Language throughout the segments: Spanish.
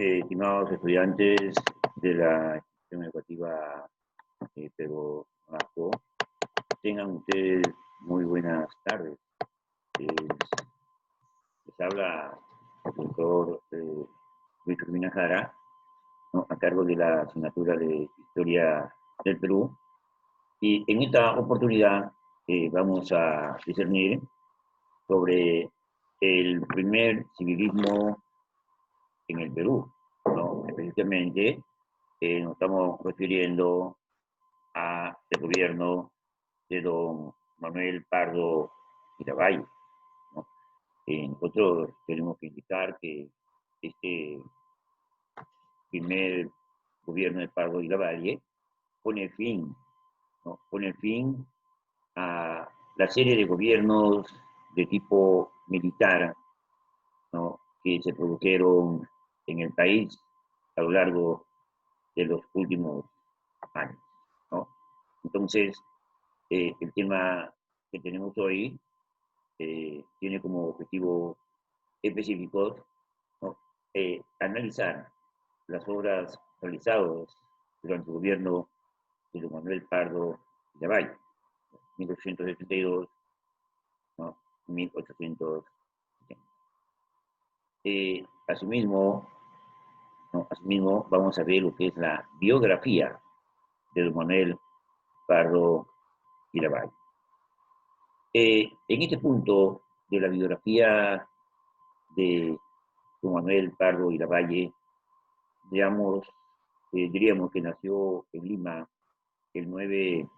Estimados estudiantes de la institución educativa Pedro Nolasco, tengan ustedes muy buenas tardes. Les habla el doctor Luis Urbina Jara, ¿no?, a cargo de la asignatura de Historia del Perú. Y en esta oportunidad vamos a discernir sobre el primer civilismo en el Perú, ¿no? Específicamente nos estamos refiriendo al gobierno de don Manuel Pardo Lavalle, ¿no? Nosotros tenemos que indicar que este primer gobierno de Pardo Lavalle pone fin, ¿no?, pone fin a la serie de gobiernos de tipo militar, ¿no?, que se produjeron en el país a lo largo de los últimos años, ¿no? Entonces, el tema que tenemos hoy tiene como objetivo específico, ¿no?, analizar las obras realizadas durante el gobierno de don Manuel Pardo Lavalle, 1872, ¿no?, 1870. Asimismo, ¿no?, asimismo, vamos a ver lo que es la biografía de don Manuel Pardo Lavalle. En este punto de la biografía de don Manuel Pardo Lavalle, diríamos que nació en Lima el 9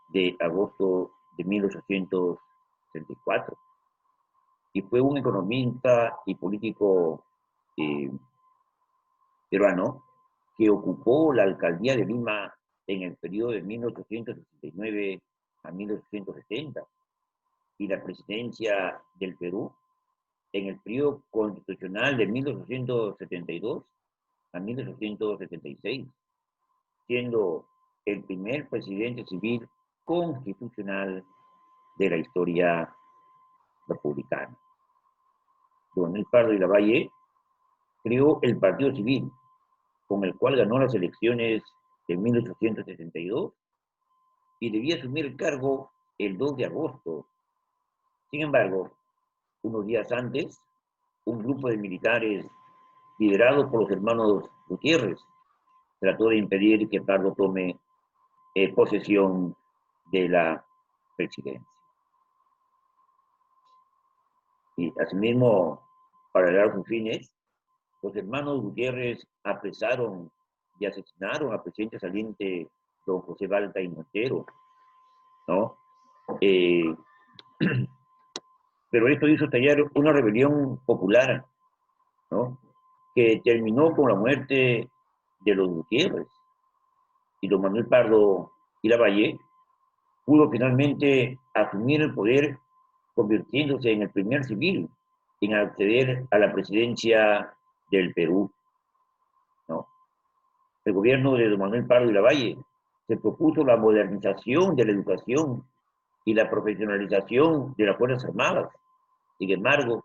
de agosto de 1864 y fue un economista y político peruano que ocupó la alcaldía de Lima en el periodo de 1869 a 1870 y la presidencia del Perú en el periodo constitucional de 1872 a 1876, siendo el primer presidente civil constitucional de la historia republicana. Don Manuel Pardo Lavalle creó el Partido Civil, con el cual ganó las elecciones de 1872 y debía asumir el cargo el 2 de agosto. Sin embargo, unos días antes, un grupo de militares liderado por los hermanos Gutiérrez trató de impedir que Pardo tome posesión de la presidencia. Y asimismo, para lograr sus fines, los hermanos Gutiérrez apresaron y asesinaron al presidente saliente don José Balta y Montero, ¿no? Pero esto hizo estallar una rebelión popular, ¿no?, que terminó con la muerte de los Gutiérrez. Y don Manuel Pardo Lavalle pudo finalmente asumir el poder, convirtiéndose en el primer civil en acceder a la presidencia del Perú, ¿no? El gobierno de don Manuel Pardo Lavalle se propuso la modernización de la educación y la profesionalización de las Fuerzas Armadas. Sin embargo,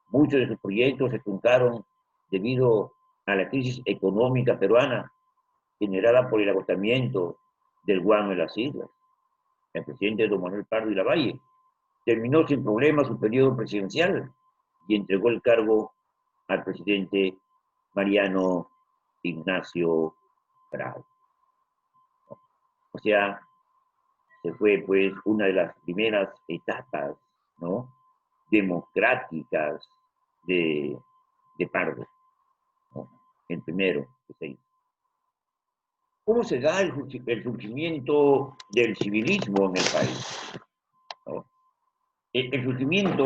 muchos de sus proyectos se truncaron debido a la crisis económica peruana generada por el agotamiento del guano en las islas. El presidente don Manuel Pardo Lavalle terminó sin problemas su periodo presidencial y entregó el cargo al presidente Mariano Ignacio Prado. O sea, se fue pues una de las primeras etapas, ¿no?, democráticas de Pardo, ¿no?, el primero que se hizo. ¿Cómo se da el surgimiento del civilismo en el país, ¿no? El surgimiento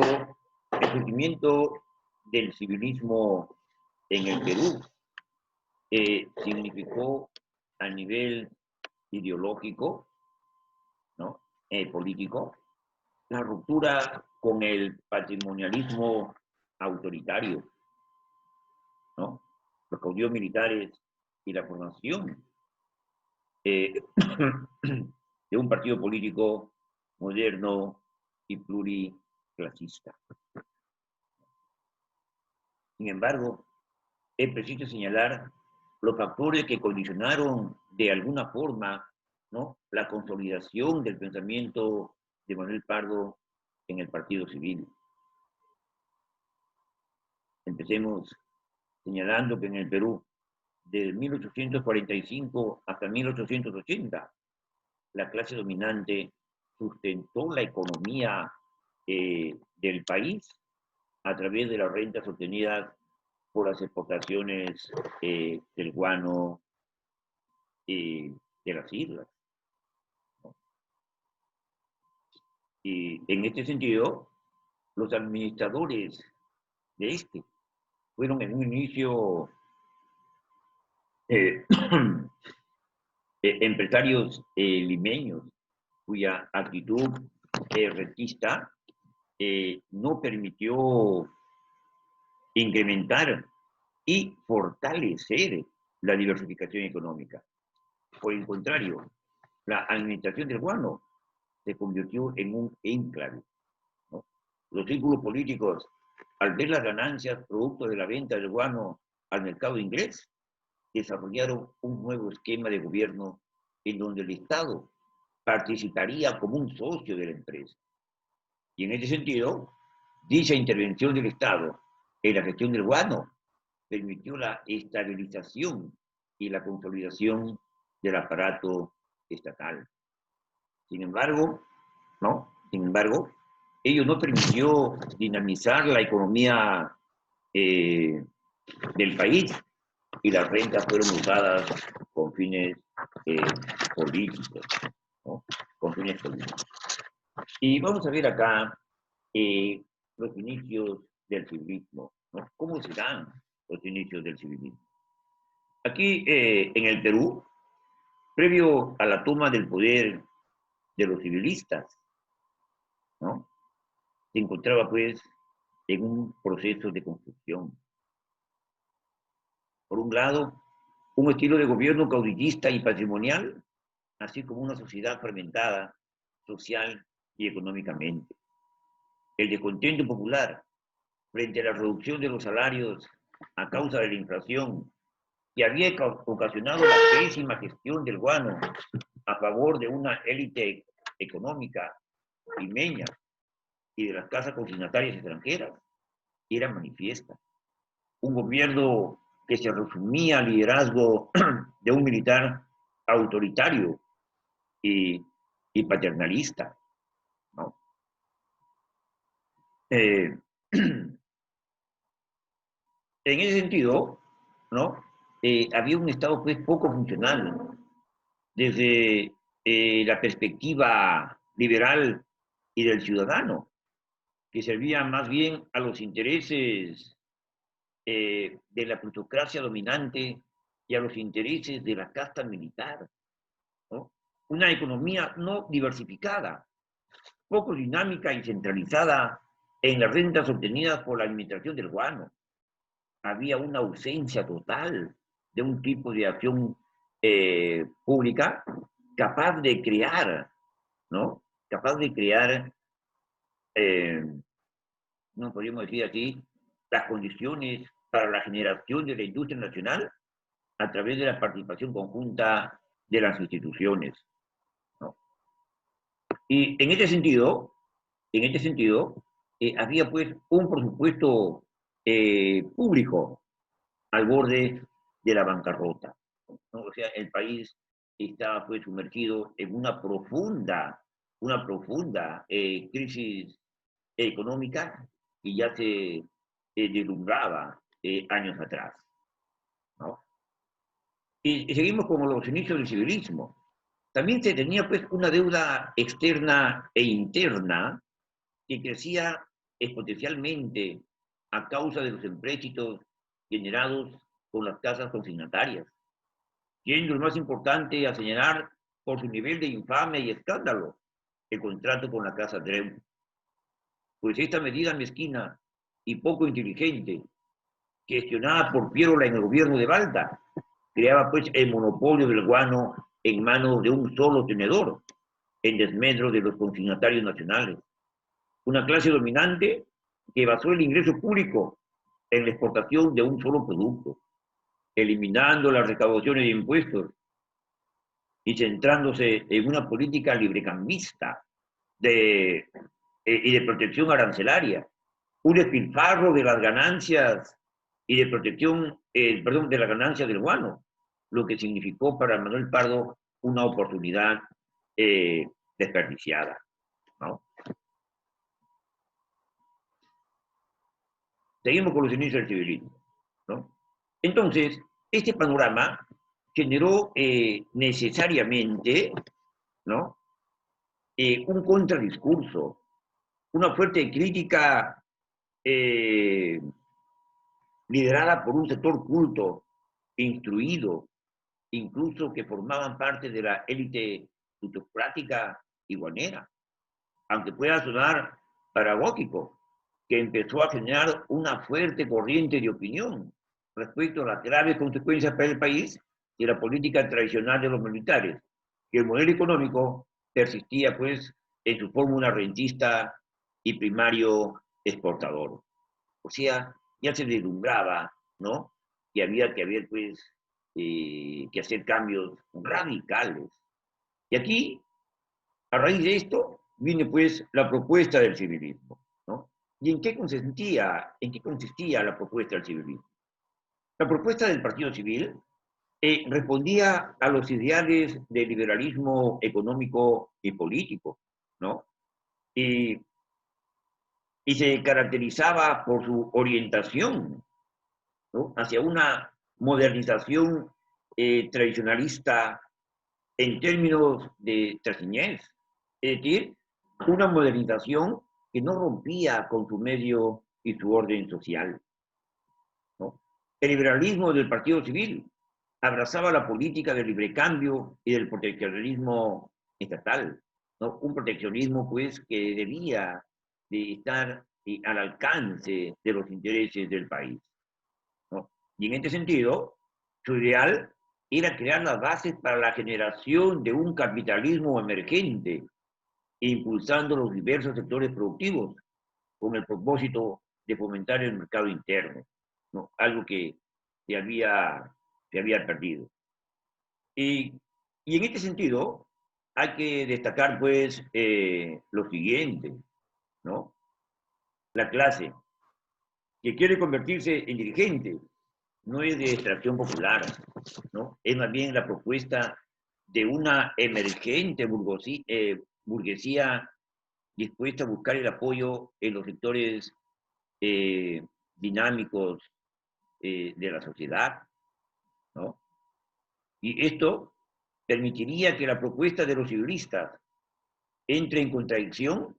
del civilismo en el Perú significó a nivel ideológico, ¿no?, político, la ruptura con el patrimonialismo autoritario, ¿no?, los caudillos militares y la formación de un partido político moderno y pluriclasista. Sin embargo, es preciso señalar los factores que condicionaron de alguna forma, ¿no?, la consolidación del pensamiento de Manuel Pardo en el Partido Civil. Empecemos señalando que en el Perú, de 1845 hasta 1880, la clase dominante sustentó la economía del país a través de las rentas obtenidas por las exportaciones del guano de las islas, ¿no? Y en este sentido, los administradores de este fueron en un inicio empresarios limeños, cuya actitud rentista no permitió incrementar y fortalecer la diversificación económica. Por el contrario, la administración del guano se convirtió en un enclave, ¿no? Los círculos políticos, al ver las ganancias producto de la venta del guano al mercado inglés, desarrollaron un nuevo esquema de gobierno en donde el Estado participaría como un socio de la empresa. Y en ese sentido, dicha intervención del Estado en la gestión del guano permitió la estabilización y la consolidación del aparato estatal. Sin embargo, ello no permitió dinamizar la economía del país, y las rentas fueron usadas con fines políticos, ¿no? Con fines políticos. Y vamos a ver acá los inicios del civilismo, ¿no? ¿Cómo se dan los inicios del civilismo? Aquí en el Perú, previo a la toma del poder de los civilistas, ¿no?, se encontraba pues en un proceso de construcción. Por un lado, un estilo de gobierno caudillista y patrimonial, así como una sociedad fragmentada social y económicamente. El descontento popular frente a la reducción de los salarios a causa de la inflación que había ocasionado la pésima gestión del guano a favor de una élite económica limeña y de las casas consignatarias extranjeras, era manifiesta. Un gobierno que se resumía al liderazgo de un militar autoritario y paternalista, ¿no? En ese sentido, ¿no?, había un Estado pues poco funcional desde la perspectiva liberal y del ciudadano, que servía más bien a los intereses de la plutocracia dominante y a los intereses de la casta militar, ¿no? Una economía no diversificada, poco dinámica y centralizada en las rentas obtenidas por la administración del guano. Había una ausencia total de un tipo de acción pública capaz de crear, ¿no?, capaz de crear, no podríamos decir así, las condiciones para la generación de la industria nacional a través de la participación conjunta de las instituciones, ¿no? Y en este sentido, había pues un presupuesto público al borde de la bancarrota, ¿no? O sea, el país estaba pues sumergido en una profunda crisis económica que ya se deslumbraba años atrás, ¿no? Y seguimos con los inicios del civilismo. También se tenía pues una deuda externa e interna que crecía exponencialmente a causa de los empréstitos generados con las casas consignatarias, siendo el más importante a señalar por su nivel de infamia y escándalo el contrato con la casa Dreu. Pues esta medida mezquina y poco inteligente, gestionada por Piérola en el gobierno de Balda, creaba pues el monopolio del guano en manos de un solo tenedor, en desmedro de los consignatarios nacionales. Una clase dominante que basó el ingreso público en la exportación de un solo producto, eliminando las recaudaciones de impuestos y centrándose en una política librecambista y de protección arancelaria, un despilfarro de las ganancias y de protección, perdón, de las ganancias del guano, lo que significó para Manuel Pardo una oportunidad desperdiciada, ¿no? Seguimos con los inicios del civilismo, ¿no? Entonces, este panorama generó necesariamente, ¿no? Un contradiscurso, una fuerte crítica liderada por un sector culto, instruido, incluso que formaban parte de la élite plutocrática iguanera, aunque pueda sonar paradójico, que empezó a generar una fuerte corriente de opinión respecto a las graves consecuencias para el país de la política tradicional de los militares, que el modelo económico persistía pues en su fórmula rentista y primario exportador. O sea, ya se deslumbraba, ¿no? Que había pues, que hacer cambios radicales. Y aquí, a raíz de esto, viene pues la propuesta del civilismo, ¿no? ¿Y en qué consistía la propuesta del civilismo? La propuesta del Partido Civil respondía a los ideales del liberalismo económico y político, ¿no? Y, y se caracterizaba por su orientación, ¿no? Hacia una modernización tradicionalista en términos de trasciñez, es decir, una modernización que no rompía con su medio y su orden social, ¿no? El liberalismo del Partido Civil abrazaba la política del libre cambio y del proteccionismo estatal, ¿no? Un proteccionismo pues que debía de estar al alcance de los intereses del país, ¿no? Y en este sentido, su ideal era crear las bases para la generación de un capitalismo emergente, impulsando los diversos sectores productivos con el propósito de fomentar el mercado interno, ¿no? Algo que se había perdido. Y en este sentido, hay que destacar pues lo siguiente, ¿no? La clase que quiere convertirse en dirigente no es de extracción popular, ¿no? Es más bien la propuesta de una emergente burguesía dispuesta a buscar el apoyo en los sectores dinámicos de la sociedad, ¿no? Y esto permitiría que la propuesta de los civilistas entre en contradicción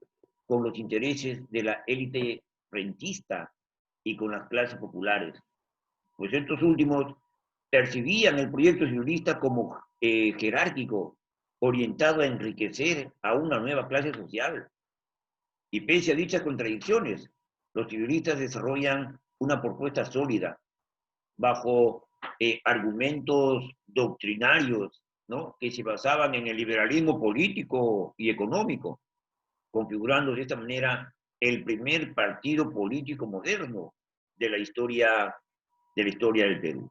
con los intereses de la élite rentista y con las clases populares, pues estos últimos percibían el proyecto civilista como jerárquico, orientado a enriquecer a una nueva clase social. Y pese a dichas contradicciones, los civilistas desarrollan una propuesta sólida, bajo argumentos doctrinarios, ¿no? Que se basaban en el liberalismo político y económico, configurando de esta manera el primer partido político moderno de la historia del Perú.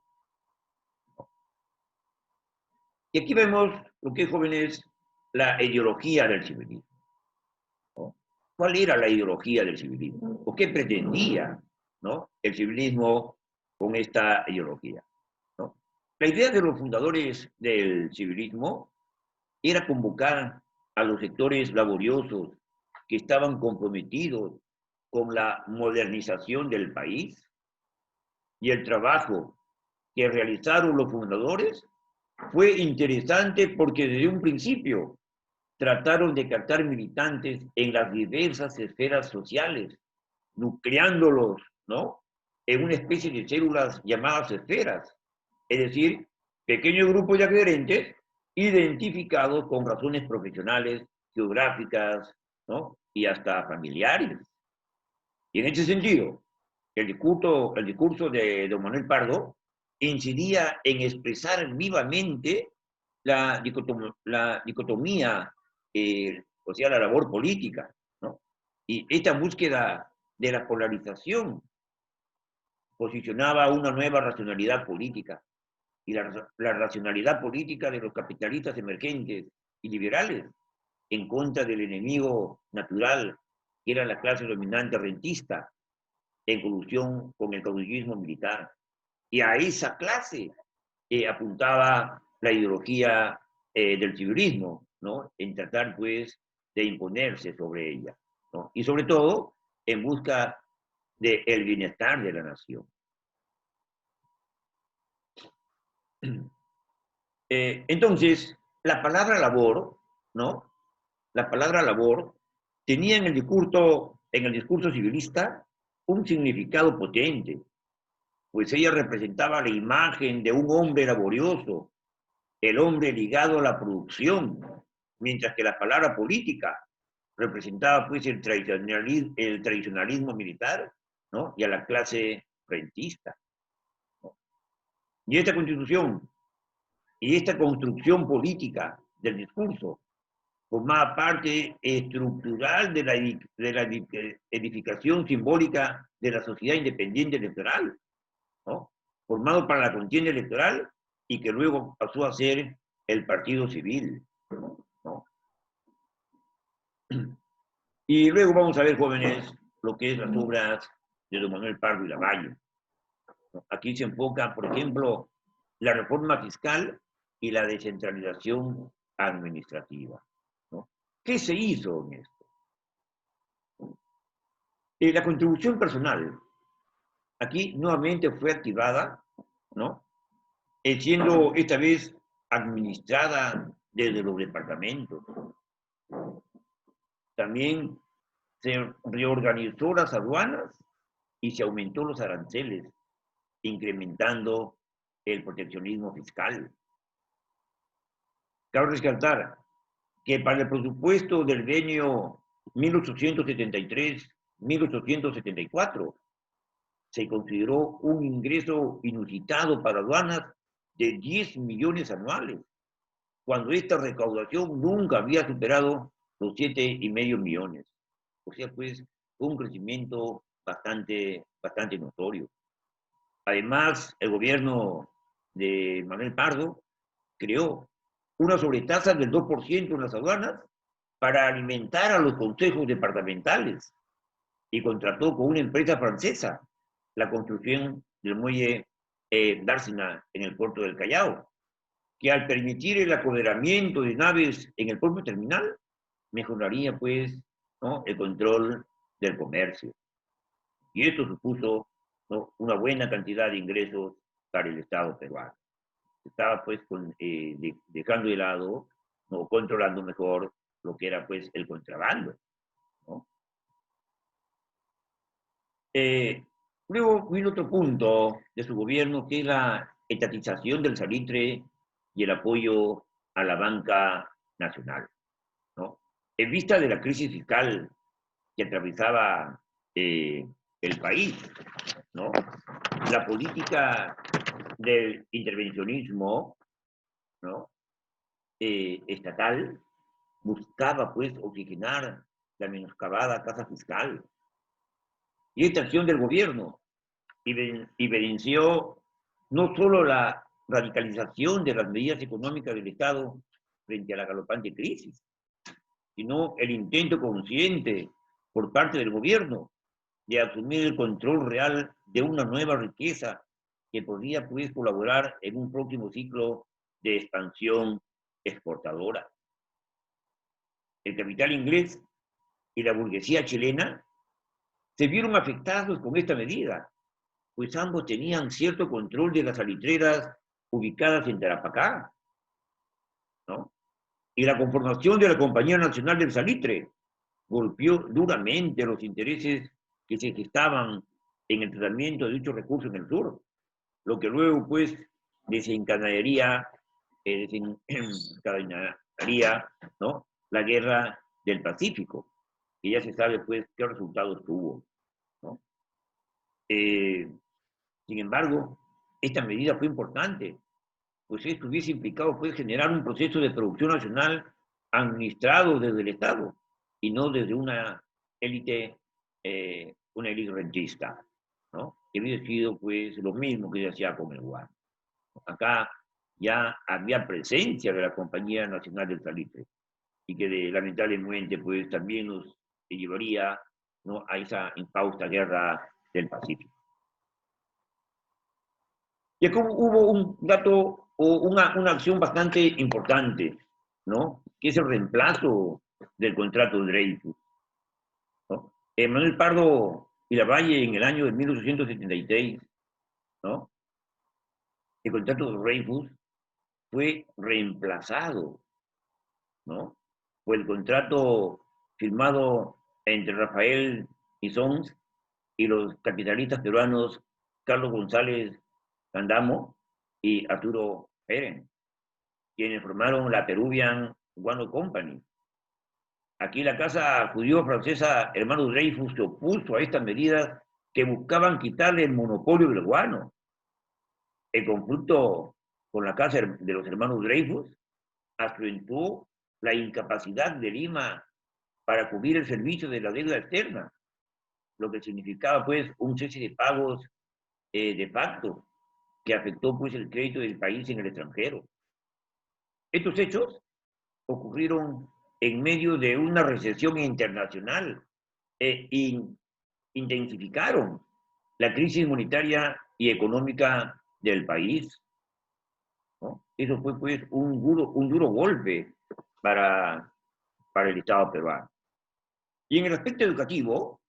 Y aquí vemos lo que, jóvenes, la ideología del civilismo, ¿no? ¿Cuál era la ideología del civilismo? ¿O qué pretendía, ¿no? El civilismo con esta ideología, ¿no? La idea de los fundadores del civilismo era convocar a los sectores laboriosos que estaban comprometidos con la modernización del país, y el trabajo que realizaron los fundadores fue interesante porque desde un principio trataron de captar militantes en las diversas esferas sociales, nucleándolos, ¿no? En una especie de células llamadas esferas, es decir, pequeños grupos de adherentes identificados con razones profesionales, geográficas, ¿no? Y hasta familiares. Y en ese sentido, el discurso de don Manuel Pardo incidía en expresar vivamente la dicotomía, o sea, la labor política, ¿no? Y esta búsqueda de la polarización posicionaba una nueva racionalidad política, y la racionalidad política de los capitalistas emergentes y liberales en contra del enemigo natural, que era la clase dominante rentista, en colusión con el caudillismo militar. Y a esa clase apuntaba la ideología del civilismo, ¿no? En tratar, pues, de imponerse sobre ella, ¿no? Y sobre todo, en busca del bienestar de la nación. Entonces, la palabra labor, ¿no? La palabra labor tenía en el discurso civilista un significado potente, pues ella representaba la imagen de un hombre laborioso, el hombre ligado a la producción, mientras que la palabra política representaba pues el tradicionalismo militar, ¿no? Y a la clase rentista, ¿no? Y esta constitución y esta construcción política del discurso formaba parte estructural de la edificación simbólica de la sociedad independiente electoral, ¿no? Formado para la contienda electoral y que luego pasó a ser el partido civil, ¿no? Y luego vamos a ver, jóvenes, lo que es las obras de don Manuel Pardo y Lavalle. Aquí se enfoca, por ejemplo, la reforma fiscal y la descentralización administrativa, ¿no? ¿Qué se hizo en esto? La contribución personal, aquí nuevamente fue activada, ¿no? Siendo esta vez administrada desde los departamentos. También se reorganizó las aduanas y se aumentó los aranceles, incrementando el proteccionismo fiscal. Cabe rescatar que para el presupuesto del año 1873-1874 se consideró un ingreso inusitado para aduanas de 10 millones anuales, cuando esta recaudación nunca había superado los 7,5 millones. O sea, pues, un crecimiento bastante notorio. Además, el gobierno de Manuel Pardo creó una sobretasa del 2% en las aduanas para alimentar a los consejos departamentales y contrató con una empresa francesa la construcción del muelle Dársena en el puerto del Callao, que al permitir el apoderamiento de naves en el propio terminal, mejoraría pues, ¿no?, el control del comercio. Y esto supuso, ¿no?, una buena cantidad de ingresos para el Estado peruano. Estaba pues dejando de lado, ¿no?, controlando mejor lo que era pues el contrabando, ¿no? Luego vino otro punto de su gobierno, que es la estatización del salitre y el apoyo a la banca nacional, ¿no? En vista de la crisis fiscal que atravesaba el país, ¿no?, la política del intervencionismo, ¿no?, estatal buscaba pues oxigenar la menoscabada tasa fiscal. Y esta acción del gobierno evidenció no solo la radicalización de las medidas económicas del Estado frente a la galopante crisis, sino el intento consciente por parte del gobierno de asumir el control real de una nueva riqueza que podría pues colaborar en un próximo ciclo de expansión exportadora. El capital inglés y la burguesía chilena se vieron afectados con esta medida, pues ambos tenían cierto control de las salitreras ubicadas en Tarapacá, ¿no? Y la conformación de la Compañía Nacional del Salitre golpeó duramente los intereses que se gestaban en el tratamiento de dichos recursos en el sur, lo que luego pues desencadenaría, desencadenaría, ¿no?, la guerra del Pacífico, que ya se sabe pues qué resultados tuvo, ¿no? Sin embargo, esta medida fue importante, pues esto hubiese implicado pues generar un proceso de producción nacional administrado desde el Estado y no desde una élite rentista, ¿no? Que hubiese sido pues lo mismo que se hacía con el guano. Acá ya había presencia de la Compañía Nacional del Salitre, y que lamentablemente pues también nos llevaría, ¿no?, a esa infausta guerra del Pacífico. Y aquí hubo un dato o una acción bastante importante, ¿no?, que es el reemplazo del contrato de Dreyfus, ¿no? Manuel Pardo y Lavalle en el año de 1876, ¿no?, el contrato de Dreyfus fue reemplazado, ¿no?, por el contrato firmado entre Rafael Sons y los capitalistas peruanos Carlos González Candamo y Arturo Peren, quienes formaron la Peruvian Guano Company. Aquí la casa judío-francesa Hermanos Dreyfus se opuso a estas medidas que buscaban quitarle el monopolio del guano. El conflicto con la casa de los hermanos Dreyfus acentuó la incapacidad de Lima para cubrir el servicio de la deuda externa, lo que significaba pues un cese de pagos de facto, que afectó pues el crédito del país en el extranjero. Estos hechos ocurrieron en medio de una recesión internacional e intensificaron la crisis monetaria y económica del país, ¿no? Eso fue pues un duro golpe para el Estado peruano. Y en el aspecto educativo,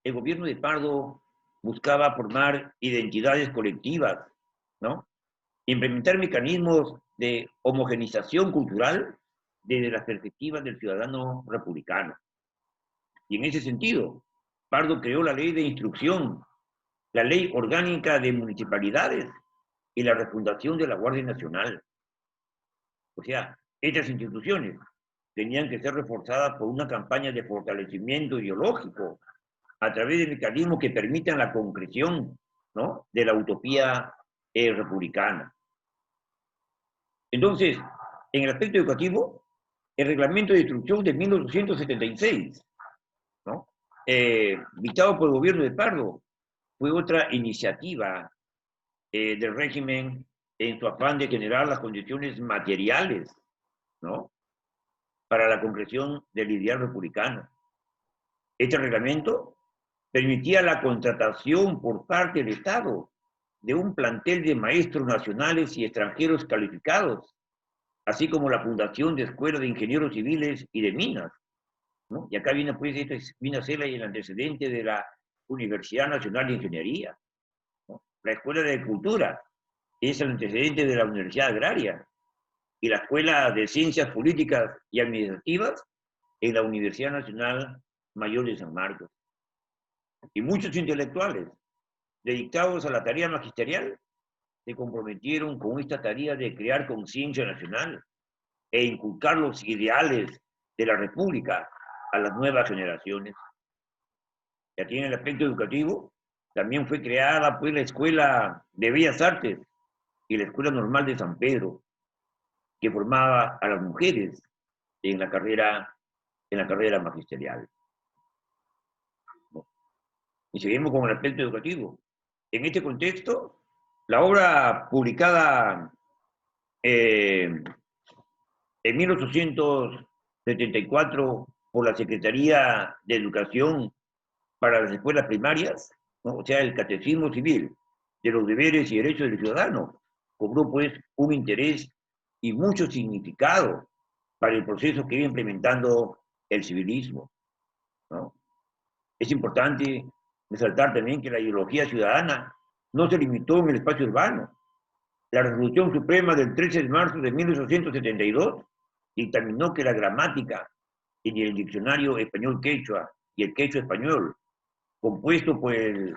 el gobierno de Pardo buscaba formar identidades colectivas, ¿no?, implementar mecanismos de homogenización cultural desde las perspectivas del ciudadano republicano. Y en ese sentido, Pardo creó la ley de instrucción, la ley orgánica de municipalidades y la refundación de la Guardia Nacional. O sea, estas instituciones tenían que ser reforzadas por una campaña de fortalecimiento ideológico a través de mecanismos que permitan la concreción, ¿no?, de la utopía republicana. Entonces, en el aspecto educativo, el reglamento de instrucción de 1876, ¿no?, dictado por el gobierno de Pardo, fue otra iniciativa del régimen en su afán de generar las condiciones materiales, ¿no?, para la concreción del ideal republicano. Este reglamento permitía la contratación por parte del Estado de un plantel de maestros nacionales y extranjeros calificados, así como la fundación de escuelas de ingenieros civiles y de minas, ¿no? Y acá viene, pues, viene a ser el antecedente de la Universidad Nacional de Ingeniería, ¿no? La Escuela de Agricultura es el antecedente de la Universidad Agraria, y la Escuela de Ciencias Políticas y Administrativas en la Universidad Nacional Mayor de San Marcos. Y muchos intelectuales dedicados a la tarea magisterial se comprometieron con esta tarea de crear conciencia nacional e inculcar los ideales de la República a las nuevas generaciones. Y aquí en el aspecto educativo también fue creada pues la Escuela de Bellas Artes y la Escuela Normal de San Pedro, que formaba a las mujeres en la carrera magisterial. Y seguimos con el aspecto educativo. En este contexto, la obra publicada en 1874 por la Secretaría de Educación para las Escuelas Primarias, ¿no?, o sea, el Catecismo Civil de los Deberes y Derechos del Ciudadano, cobró pues un interés y mucho significado para el proceso que iba implementando el civilismo, ¿no? Es importante resaltar también que la ideología ciudadana no se limitó en el espacio urbano. La Resolución Suprema del 13 de marzo de 1872 dictaminó que la gramática en el diccionario español-quechua y el quechua-español, compuesto por el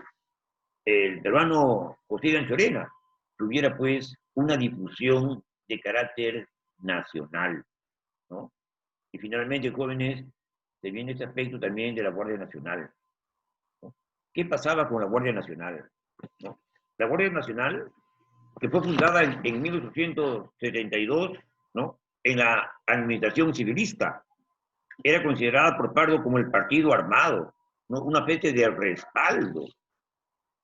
peruano José Anchorena, tuviera pues una difusión de carácter nacional, ¿no? Y finalmente, jóvenes, se viene este aspecto también de la Guardia Nacional, ¿no? ¿Qué pasaba con la Guardia Nacional, ¿no? La Guardia Nacional, que fue fundada en 1872, ¿no?, en la administración civilista, era considerada por Pardo como el partido armado, ¿no?, una especie de respaldo.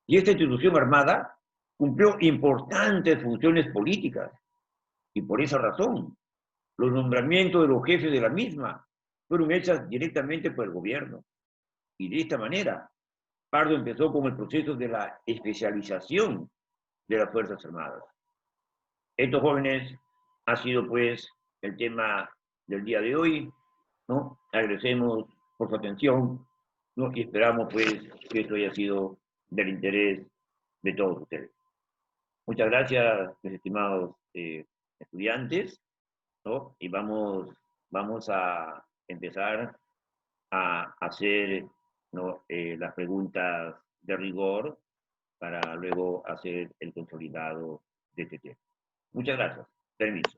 Y esta institución armada cumplió importantes funciones políticas, Y por esa razón, los nombramientos de los jefes de la misma fueron hechos directamente por el gobierno. Y de esta manera, Pardo empezó con el proceso de la especialización de las Fuerzas Armadas. Estos jóvenes ha sido pues el tema del día de hoy, ¿no? Agradecemos por su atención, ¿no? Y esperamos pues que esto haya sido del interés de todos ustedes. Muchas gracias, mis estimados estudiantes, ¿no? Y vamos a empezar a hacer, ¿no? Las preguntas de rigor para luego hacer el consolidado de este tema. Muchas gracias. Permiso.